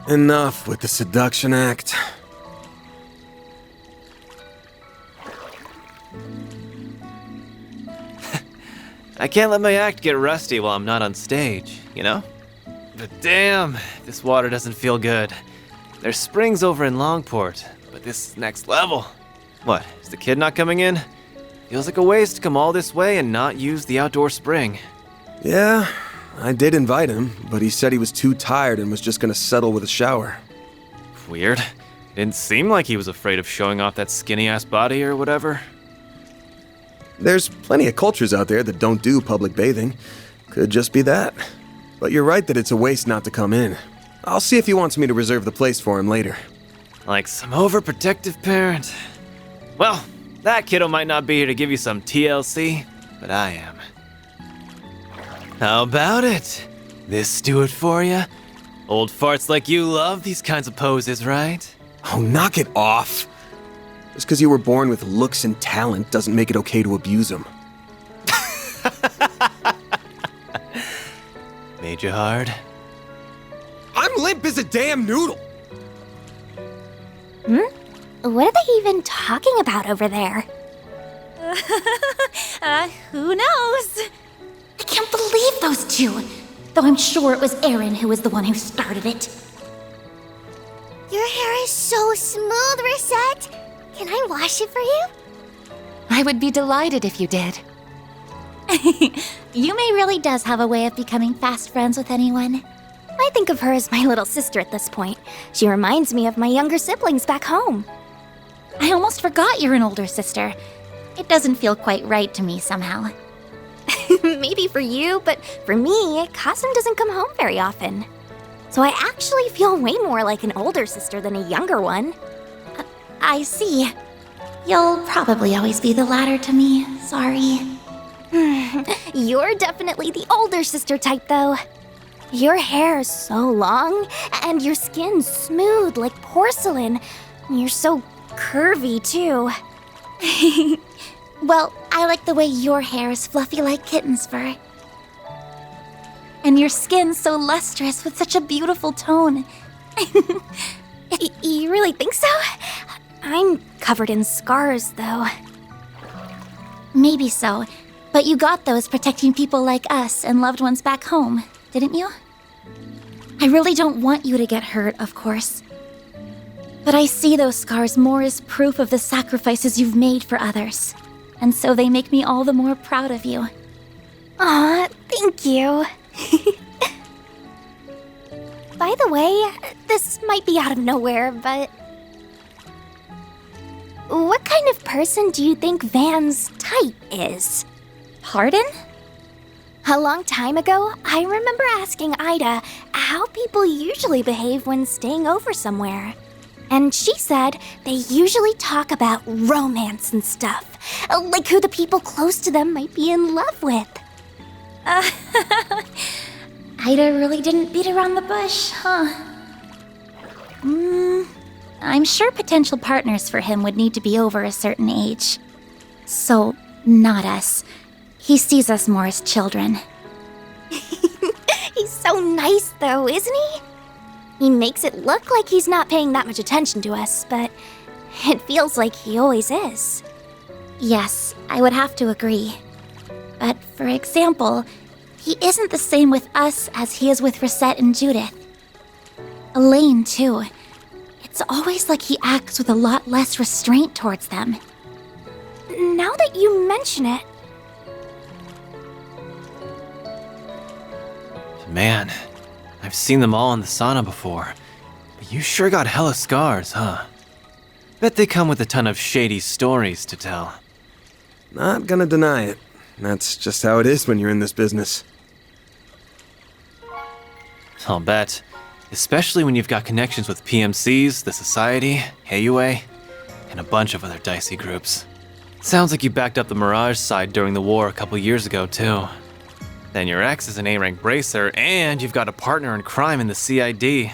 Enough with the seduction act. I can't let my act get rusty while I'm not on stage, you know? But damn, this water doesn't feel good. There's springs over in Longport, but this is next level. What, is the kid not coming in? Feels like a waste to come all this way and not use the outdoor spring. Yeah, I did invite him, but he said he was too tired and was just gonna settle with a shower. Weird. Didn't seem like he was afraid of showing off that skinny-ass body or whatever. There's plenty of cultures out there that don't do public bathing. Could just be that. But you're right that it's a waste not to come in. I'll see if he wants me to reserve the place for him later. Like some overprotective parent. Well, that kiddo might not be here to give you some TLC, but I am. How about it? This do it for ya? Old farts like you love these kinds of poses, right? Oh, knock it off. Just because you were born with looks and talent doesn't make it okay to abuse them. Made you hard? I'm limp as a damn noodle! What are they even talking about over there? Who knows? I can't believe those two. Though I'm sure it was Aaron who was the one who started it. Your hair is so smooth, Reset. Can I wash it for you? I would be delighted if you did. Yume really does have a way of becoming fast friends with anyone. I think of her as my little sister at this point. She reminds me of my younger siblings back home. I almost forgot you're an older sister. It doesn't feel quite right to me somehow. Maybe for you, but for me, Kasum doesn't come home very often. So I actually feel way more like an older sister than a younger one. I see. You'll probably always be the latter to me. Sorry. You're definitely the older sister type, though. Your hair is so long, and your skin's smooth like porcelain. You're so curvy, too. Well, I like the way your hair is fluffy like kitten's fur. And your skin's so lustrous with such a beautiful tone. You really think so? I'm covered in scars, though. Maybe so, but you got those protecting people like us and loved ones back home, didn't you? I really don't want you to get hurt, of course. But I see those scars more as proof of the sacrifices you've made for others. And so they make me all the more proud of you. Aw, thank you. By the way, this might be out of nowhere, but... what kind of person do you think Van's type is? Pardon? A long time ago, I remember asking Ida how people usually behave when staying over somewhere. And she said they usually talk about romance and stuff, like who the people close to them might be in love with. Ida really didn't beat around the bush, huh? I'm sure potential partners for him would need to be over a certain age. So, not us. He sees us more as children. He's so nice, though, isn't he? He makes it look like he's not paying that much attention to us, but it feels like he always is. Yes, I would have to agree. But, for example, he isn't the same with us as he is with Reset and Judith. Elaine, too. It's always like he acts with a lot less restraint towards them. Now that you mention it... Man, I've seen them all in the sauna before. But you sure got hella scars, huh? Bet they come with a ton of shady stories to tell. Not gonna deny it. That's just how it is when you're in this business. I'll bet. Especially when you've got connections with PMCs, the Society, AUA, and a bunch of other dicey groups. Sounds like you backed up the Mirage side during the war a couple years ago, too. Then your ex is an A-rank bracer, and you've got a partner in crime in the CID.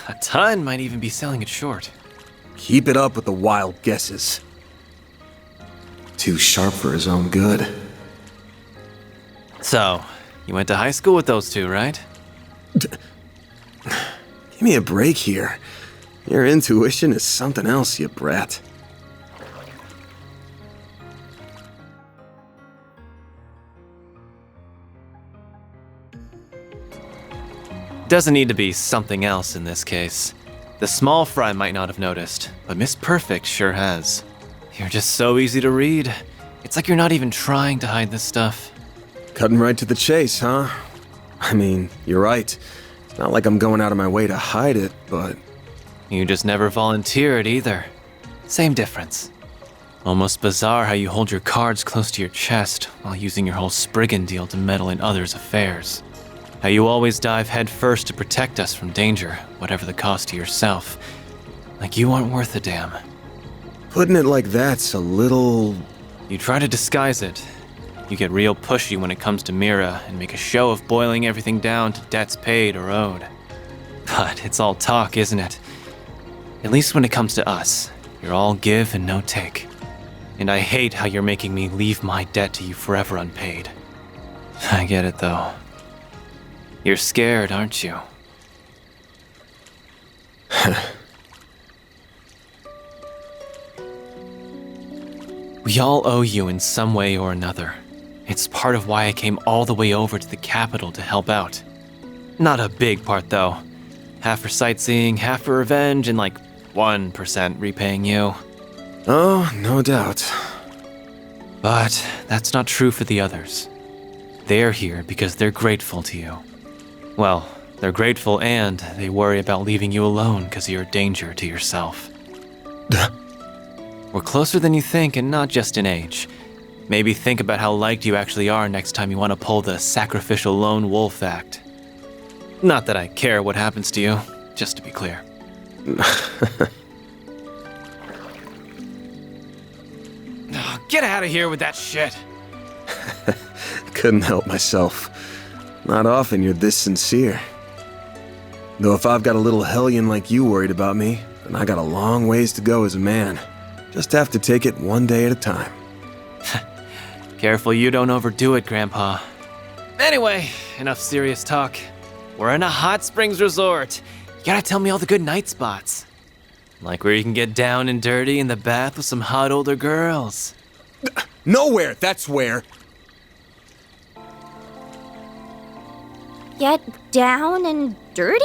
A ton might even be selling it short. Keep it up with the wild guesses. Too sharp for his own good. So, you went to high school with those two, right? Give me a break here. Your intuition is something else, you brat. Doesn't need to be something else in this case. The small fry might not have noticed, but Miss Perfect sure has. You're just so easy to read. It's like you're not even trying to hide this stuff. Cutting right to the chase, huh? I mean, you're right. It's not like I'm going out of my way to hide it, but... You just never volunteer it either. Same difference. Almost bizarre how you hold your cards close to your chest while using your whole Spriggan deal to meddle in others' affairs. How you always dive headfirst to protect us from danger, whatever the cost to yourself. Like you aren't worth a damn. Putting it like that's a little... You try to disguise it. You get real pushy when it comes to Mira and make a show of boiling everything down to debts paid or owed. But it's all talk, isn't it? At least when it comes to us, you're all give and no take. And I hate how you're making me leave my debt to you forever unpaid. I get it though. You're scared, aren't you? We all owe you in some way or another. It's part of why I came all the way over to the capital to help out. Not a big part though. Half for sightseeing, half for revenge, and like 1% repaying you. Oh, no doubt. But that's not true for the others. They're here because they're grateful to you. Well, they're grateful and they worry about leaving you alone because you're a danger to yourself. We're closer than you think, and not just in age. Maybe think about how liked you actually are next time you want to pull the sacrificial lone wolf act. Not that I care what happens to you, just to be clear. Oh, get out of here with that shit! Couldn't help myself. Not often you're this sincere. Though if I've got a little hellion like you worried about me, then I got a long ways to go as a man. Just have to take it one day at a time. Careful you don't overdo it, Grandpa. Anyway, enough serious talk. We're in a hot springs resort. You gotta tell me all the good night spots. Like where you can get down and dirty in the bath with some hot older girls. Nowhere, that's where. Get down and dirty?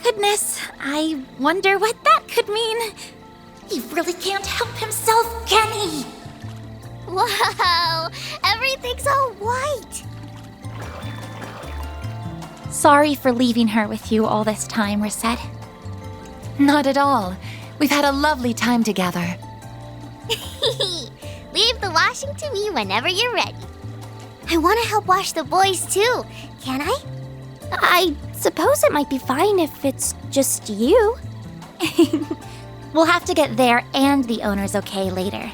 Goodness, I wonder what that could mean. He really can't help himself, can he? Wow, everything's all white. Sorry for leaving her with you all this time, Reset. Not at all. We've had a lovely time together. Leave the washing to me whenever you're ready. I want to help wash the boys too. Can I? I suppose it might be fine if it's just you. We'll have to get there and the owner's okay later.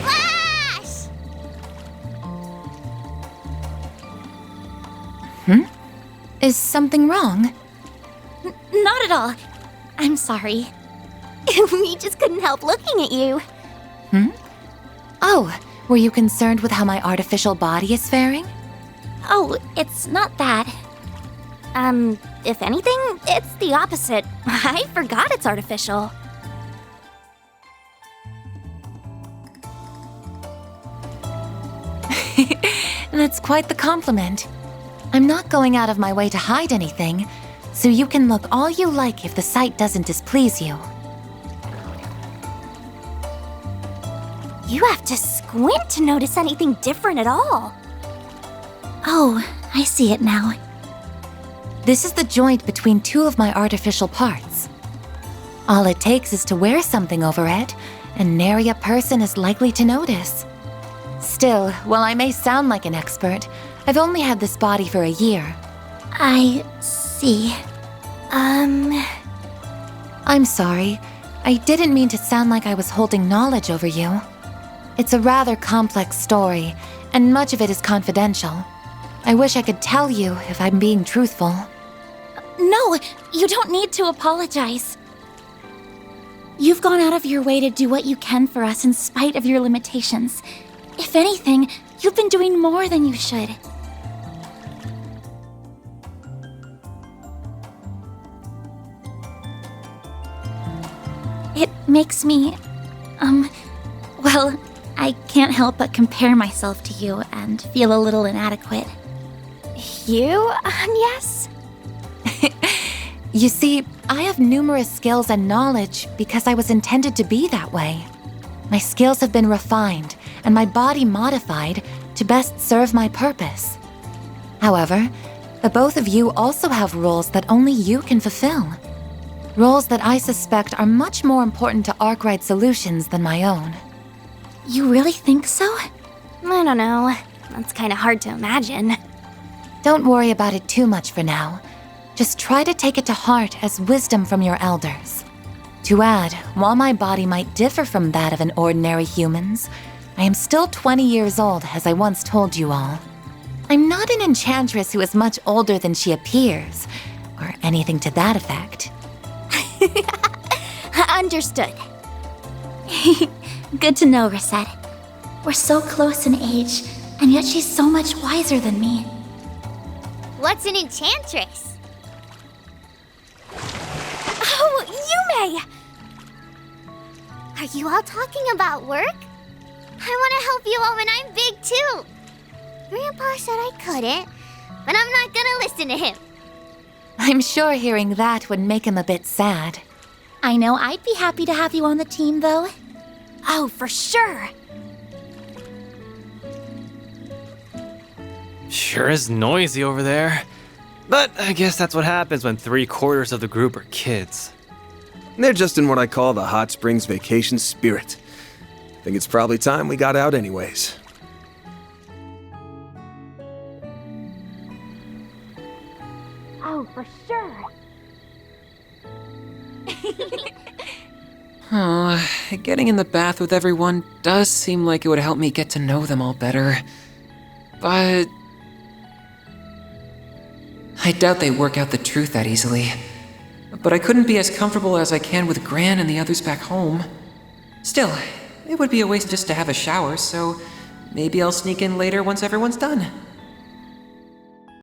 Flash! Is something wrong? Not at all. I'm sorry. We just couldn't help looking at you. Oh, were you concerned with how my artificial body is faring? Oh, it's not that. If anything, it's the opposite. I forgot it's artificial. That's quite the compliment. I'm not going out of my way to hide anything, so you can look all you like if the sight doesn't displease you. You have to squint to notice anything different at all. Oh, I see it now. This is the joint between two of my artificial parts. All it takes is to wear something over it, and nary a person is likely to notice. Still, while I may sound like an expert, I've only had this body for a year. I see. I'm sorry. I didn't mean to sound like I was holding knowledge over you. It's a rather complex story, and much of it is confidential. I wish I could tell you if I'm being truthful. No, you don't need to apologize. You've gone out of your way to do what you can for us in spite of your limitations. If anything, You've been doing more than you should. It makes me, well, I can't help but compare myself to you and feel a little inadequate. You, yes? You see, I have numerous skills and knowledge because I was intended to be that way. My skills have been refined and my body modified to best serve my purpose. However, the both of you also have roles that only you can fulfill. Roles that I suspect are much more important to Arkwright Solutions than my own. You really think so? I don't know. That's kind of hard to imagine. Don't worry about it too much for now. Just try to take it to heart as wisdom from your elders. To add, while my body might differ from that of an ordinary human's, I am still 20 years old, as I once told you all. I'm not an enchantress who is much older than she appears, or anything to that effect. Understood. Good to know, Rosette. We're so close in age, and yet she's so much wiser than me. What's an enchantress? Oh, Yume! Are you all talking about work? I want to help you all when I'm big too. Grandpa said I couldn't, but I'm not gonna listen to him. I'm sure hearing that would make him a bit sad. I know I'd be happy to have you on the team, though. Oh, for sure. Sure is noisy over there. But I guess that's what happens when 3/4 of the group are kids. They're just in what I call the Hot Springs vacation spirit. Think it's probably time we got out anyways. Oh, for sure. Oh, getting in the bath with everyone does seem like it would help me get to know them all better. But I doubt they work out the truth that easily. But I couldn't be as comfortable as I can with Gran and the others back home. Still, it would be a waste just to have a shower, so maybe I'll sneak in later once everyone's done.